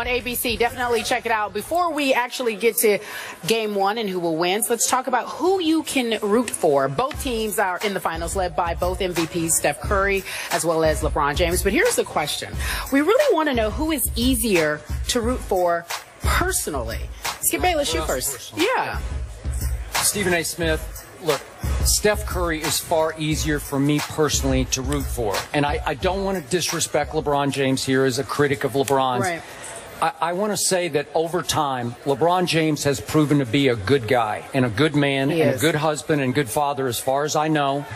on ABC. Definitely check it out. Before we actually get to game one and who will win, let's talk about who you can root for. Both teams are in the finals, led by both MVPs, Steph Curry as well as LeBron James. But here's the question. We really want to know who is easier to root for personally. Skip Bayless, you first. Yeah. Stephen A. Smith, look, Steph Curry is far easier for me personally to root for. And I don't want to disrespect LeBron James here as a critic of LeBron's. Right. I want to say that over time, LeBron James has proven to be a good guy and a good man and a good husband and good father as far as I know,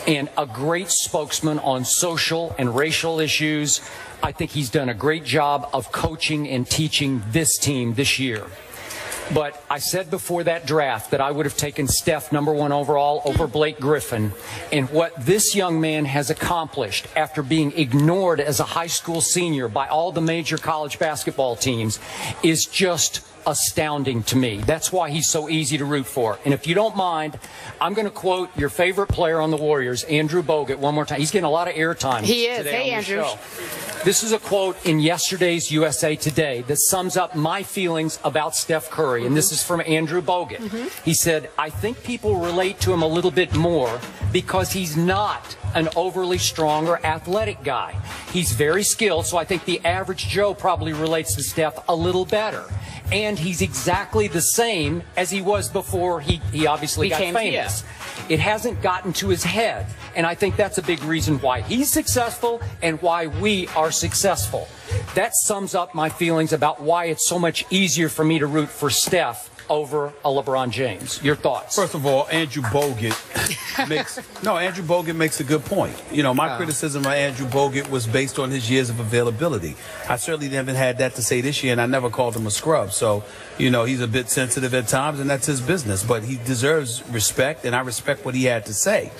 and a great spokesman on social and racial issues. I think he's done a great job of coaching and teaching this team this year. But I said before that draft that I would have taken Steph #1 overall over Blake Griffin. And what this young man has accomplished after being ignored as a high school senior by all the major college basketball teams is just astounding to me. That's why he's so easy to root for. And if you don't mind, I'm going to quote your favorite player on the Warriors, Andrew Bogut, one more time. He's getting a lot of airtime. He is. Today Hey, on the Andrew. show. This is a quote in yesterday's USA Today that sums up my feelings about Steph Curry, and this is from Andrew Bogut. He said, I think people relate to him a little bit more because he's not an overly strong or athletic guy. He's very skilled, so I think the average Joe probably relates to Steph a little better. And he's exactly the same as he was before he obviously got famous. It hasn't gotten to his head. And I think that's a big reason why he's successful and why we are successful. That sums up my feelings about why it's so much easier for me to root for Steph over a LeBron James. Your thoughts? First of all, Andrew Bogut makes a good point. You know, my criticism of Andrew Bogut was based on his years of availability. I certainly haven't had that to say this year, and I never called him a scrub. So, you know, he's a bit sensitive at times, and that's his business. But he deserves respect, and I respect what he had to say.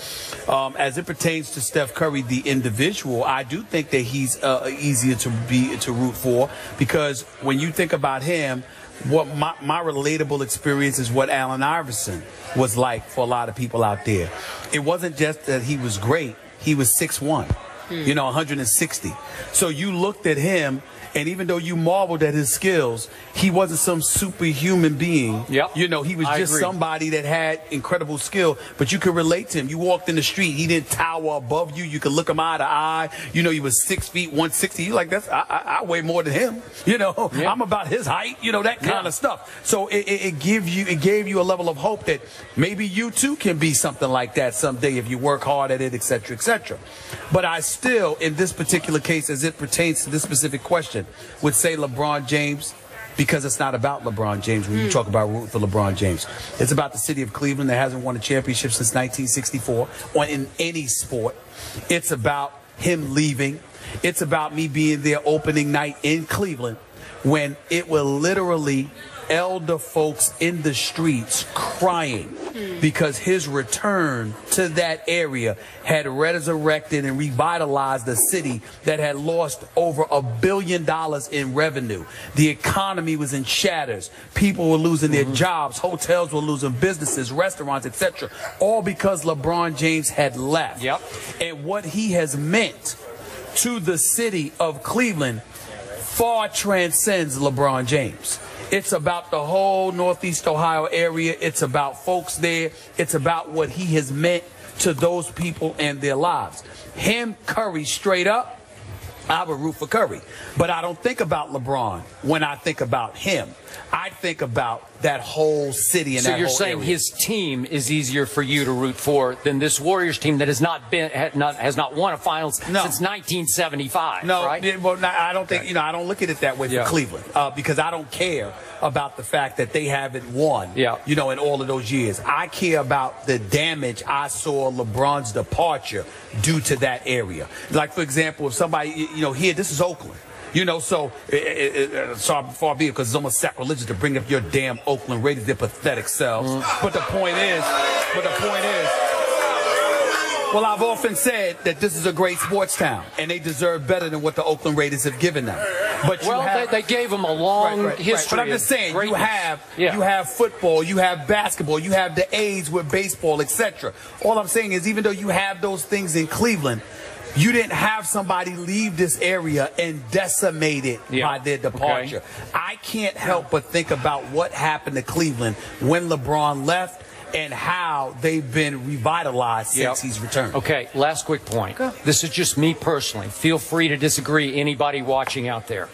As it pertains to Steph Curry, the individual, I do think that he's easier to root for, because when you think about him, what my relatable experience is what Allen Iverson was like for a lot of people out there. It wasn't just that he was great. He was 6'1", you know, 160. So you looked at him, and even though you marveled at his skills, he wasn't some superhuman being. You know, he was just somebody that had incredible skill, but you could relate to him. You walked in the street, he didn't tower above you. You could look him eye to eye. You know, he was 6 feet, 160. You like, I weigh more than him. You know, I'm about his height, you know, that kind of stuff. So it gave you a level of hope that maybe you too can be something like that someday if you work hard at it, etc., etc. But I still, in this particular case, as it pertains to this specific question, would say LeBron James, because it's not about LeBron James when you talk about rooting for LeBron James. It's about the city of Cleveland that hasn't won a championship since 1964 or in any sport. It's about him leaving. It's about me being there opening night in Cleveland when it will literally elder folks in the streets crying because his return to that area had resurrected and revitalized the city that had lost over $1 billion in revenue. The economy was in shatters. People were losing their jobs. Hotels were losing businesses, restaurants, etc. All because LeBron James had left. And what he has meant to the city of Cleveland far transcends LeBron James. It's about the whole Northeast Ohio area. It's about folks there. It's about what he has meant to those people and their lives. Him, Curry, straight up, I would root for Curry. But I don't think about LeBron when I think about him. I think about that whole city and that whole area. So you're saying his team is easier for you to root for than this Warriors team that has not won a finals since 1975, right? Well, I don't think, you know, I don't look at it that way for Cleveland because I don't care about the fact that they haven't won, you know, in all of those years. I care about the damage I saw LeBron's departure do to that area. Like, for example, if somebody, you know, here, this is Oakland. You know, so sorry, far be it, because it's almost sacrilegious to bring up your damn Oakland Raiders, their pathetic selves. But the point is, well, I've often said that this is a great sports town, and they deserve better than what the Oakland Raiders have given them. But they gave them a long history. But I'm just saying, you have football, you have basketball, you have the A's with baseball, etc. All I'm saying is, even though you have those things in Cleveland, you didn't have somebody leave this area and decimate it by their departure. Okay. I can't help but think about what happened to Cleveland when LeBron left and how they've been revitalized since he's returned. Okay, last quick point. This is just me personally. Feel free to disagree, anybody watching out there.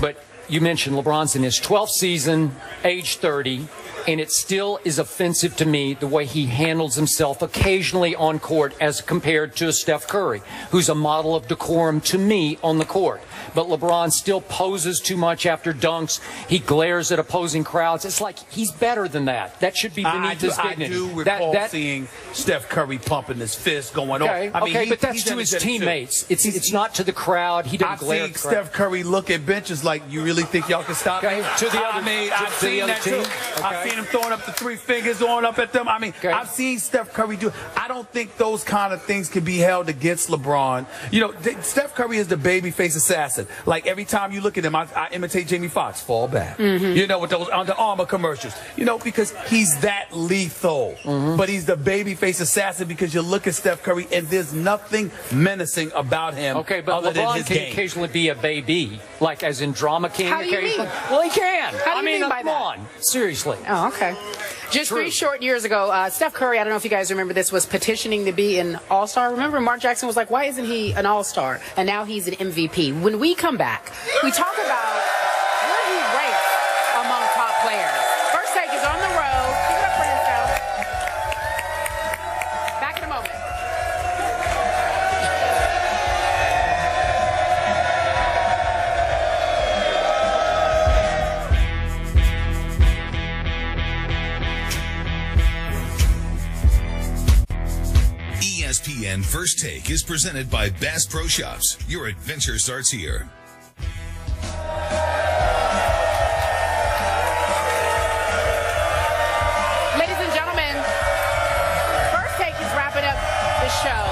But you mentioned LeBron's in his 12th season, age 30, and it still is offensive to me the way he handles himself occasionally on court as compared to a Steph Curry, who's a model of decorum to me on the court. But LeBron still poses too much after dunks. He glares at opposing crowds. It's like he's better than that. That should be beneath his dignity. I do recall seeing Steph Curry pumping his fist going on. I mean, but that's to his teammates. It's not to the crowd. He doesn't glare at the crowd. Steph Curry look at benches like, you really think y'all can stop me? To the other, I've seen that too. I've seen him throwing up the 3 fingers, going up at them. I mean, I've seen Steph Curry do it. I don't think those kind of things can be held against LeBron. You know, Steph Curry is the babyface assassin. Like, every time you look at him, I imitate Jamie Foxx, fall back. You know, with those Under Armour commercials. You know, because he's that lethal. But he's the babyface assassin because you look at Steph Curry and there's nothing menacing about him. Okay, but LeBron can occasionally be a baby, like as in drama king. How do you mean? Well, he can. How do you mean by come that? on, seriously. Oh, okay. Just 3 short years ago, Steph Curry, I don't know if you guys remember this, was petitioning to be an All-Star. Remember, Mark Jackson was like, why isn't he an All-Star? And now he's an MVP. When we come back, we talk about where he ranks among top players. First Take is on the road. Keep it up for yourself. Back in a moment. ESPN First Take is presented by Bass Pro Shops. Your adventure starts here. Ladies and gentlemen, First Take is wrapping up the show.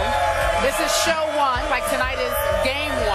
This is show 1, like tonight is game 1.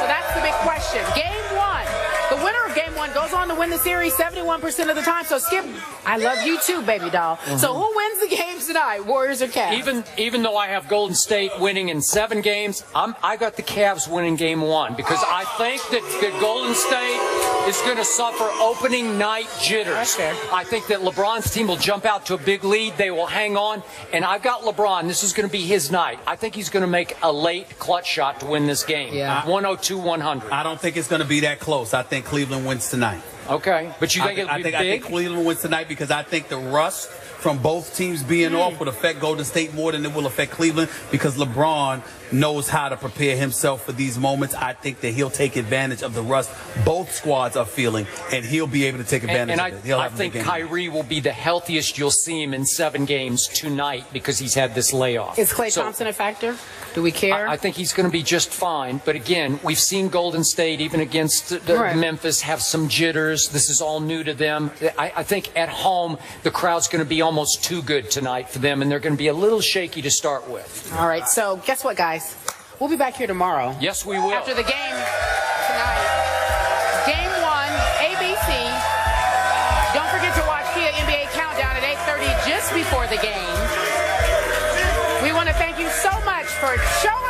So that's the big question. Game 1. The winner of game 1 goes on to win the series 71% of the time. So, Skip, I love you too, baby doll. So who wins the games tonight, Warriors or Cavs? Even though I have Golden State winning in 7 games, I got the Cavs winning game 1 because I think that Golden State is going to suffer opening night jitters. I think that LeBron's team will jump out to a big lead. They will hang on. And I've got LeBron. This is going to be his night. I think he's going to make a late clutch shot to win this game. 102-100. I don't think it's going to be that close. I think Cleveland wins tonight. Okay. But you think it'll be big? I think Cleveland wins tonight because I think the rust from both teams being off would affect Golden State more than it will affect Cleveland because LeBron knows how to prepare himself for these moments. I think that he'll take advantage of the rust both squads are feeling, and he'll be able to take advantage of it. I think Kyrie will be the healthiest you'll see him in 7 games tonight because he's had this layoff. Is Klay Thompson a factor? Do we care? I think he's going to be just fine. But again, we've seen Golden State, even against Memphis, have some jitters. This is all new to them. I think at home, the crowd's going to be almost too good tonight for them, and they're going to be a little shaky to start with. All right, so guess what, guys? We'll be back here tomorrow. Yes, we will. After the game tonight. Game 1, ABC. Don't forget to watch Kia NBA Countdown at 8:30 just before the game. We want to thank you so much for showing